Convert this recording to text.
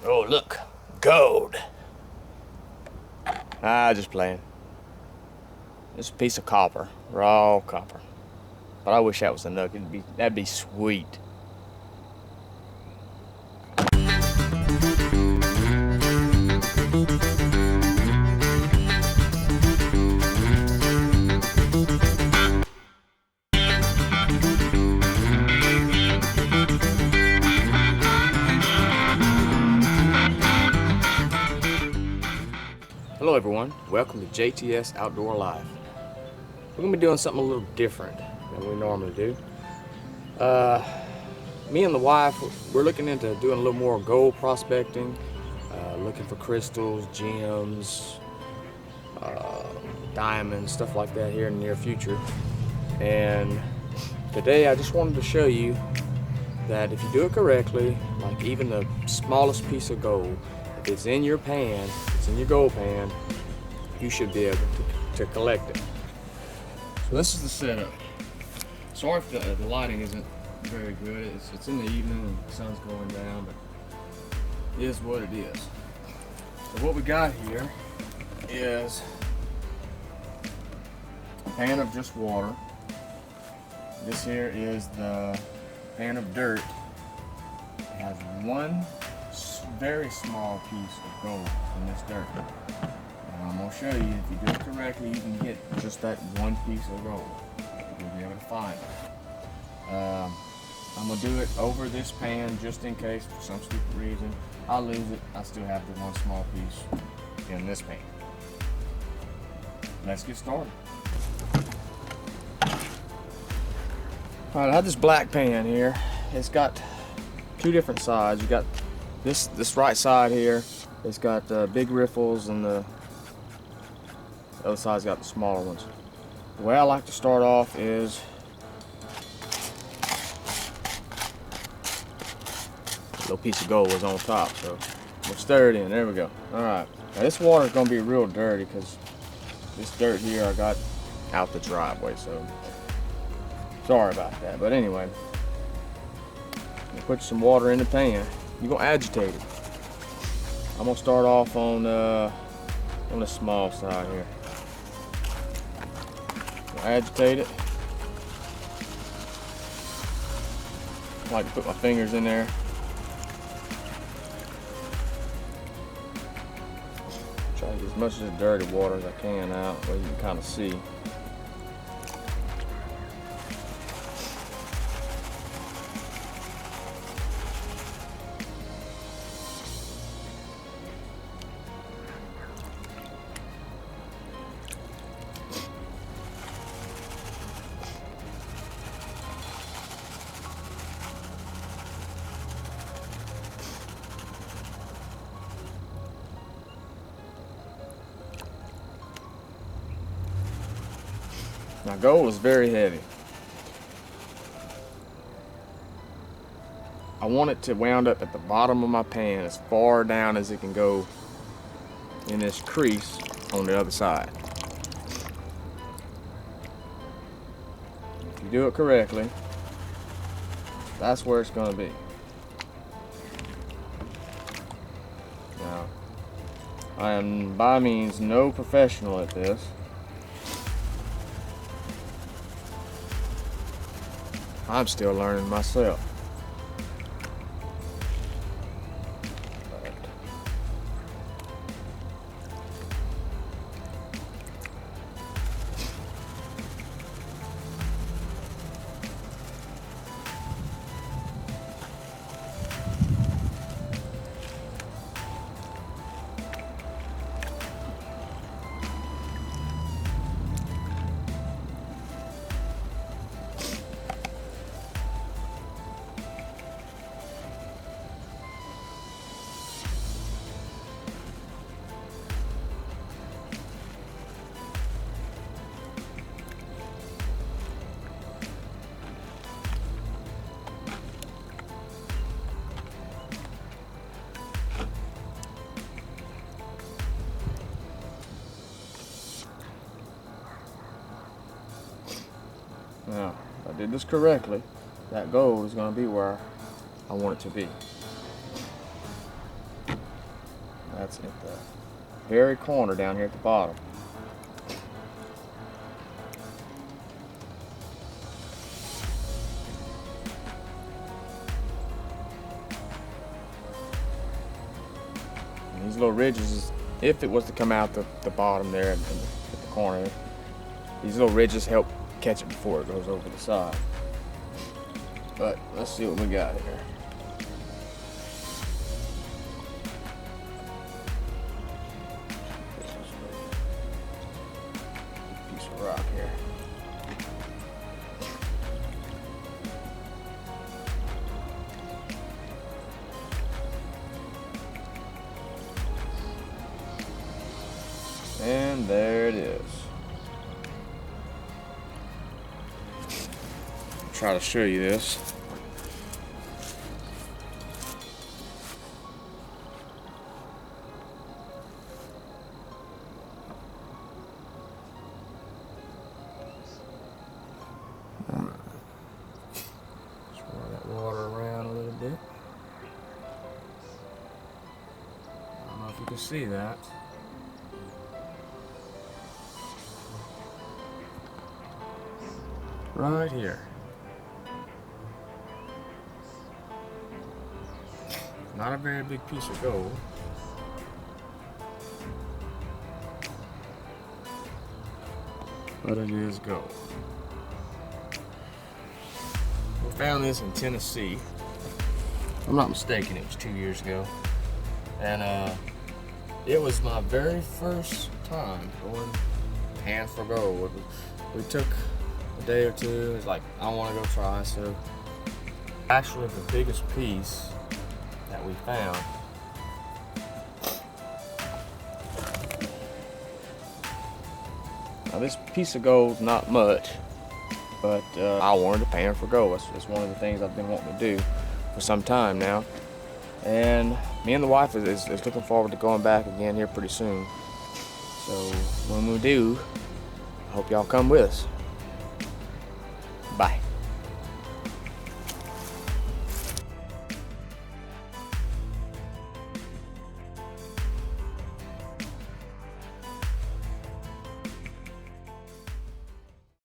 Oh, look. Gold. Just playing. It's a piece of copper. Raw copper. But I wish that was a nugget. That'd be sweet. Hello everyone, welcome to J.T.S. Outdoor Life. We're going to be doing something a little different than we normally do. Me and the wife, we're looking into doing a little more gold prospecting, looking for crystals, gems, diamonds, stuff like that here in the near future. And today I just wanted to show you that if you do it correctly, like even the smallest piece of gold, if it's in your pan, it's in your gold pan, you should be able to collect it. So this is the setup. Sorry if the lighting isn't very good. It's in the evening and the sun's going down, but it is what it is. So what we got here is a pan of just water. This here is the pan of dirt. It has one very small piece of gold in this dirt. And I'm going to show you, if you do it correctly, you can get just that one piece of gold. You'll be able to find it. I'm going to do it over this pan just in case, for some stupid reason, I lose it. I still have the one small piece in this pan. Let's get started. Alright, I have this black pan here. It's got two different sides. You got this right side here. It's got big riffles, and the other side's got the smaller ones. The way I like to start off is a little piece of gold was on top, so we'll stir it in. There we go. Alright, now this water is going to be real dirty because this dirt here I got out the driveway, so sorry about that. But anyway, you put some water in the pan. You're going to agitate it. I'm going to start off on the small side here. Agitate it. I like to put my fingers in there. Try to get as much of the dirty water as I can out, where you can kind of see. Now gold is very heavy. I want it to wound up at the bottom of my pan as far down as it can go in this crease on the other side. If you do it correctly, that's where it's going to be. Now, I am by means no professional at this. I'm still learning myself. Now, if I did this correctly, that gold is going to be where I want it to be. That's at the very corner down here at the bottom. And these little ridges, if it was to come out the bottom there at the corner, these little ridges help catch it before it goes over the side. But let's see what we got here. Piece of rock here. And there it is. Try to show you this. Swirl that water around a little bit. I don't know if you can see that. Right here. Not a very big piece of gold. But it is gold. We found this in Tennessee. If I'm not mistaken, it was 2 years ago. And it was my very first time going pan for gold. We took a day or two. It was like, I want to go try. So actually the biggest piece that we found. Now this piece of gold's not much, but I wanted to pan for gold. It's one of the things I've been wanting to do for some time now. And me and the wife is looking forward to going back again here pretty soon. So when we do, I hope y'all come with us. Bye.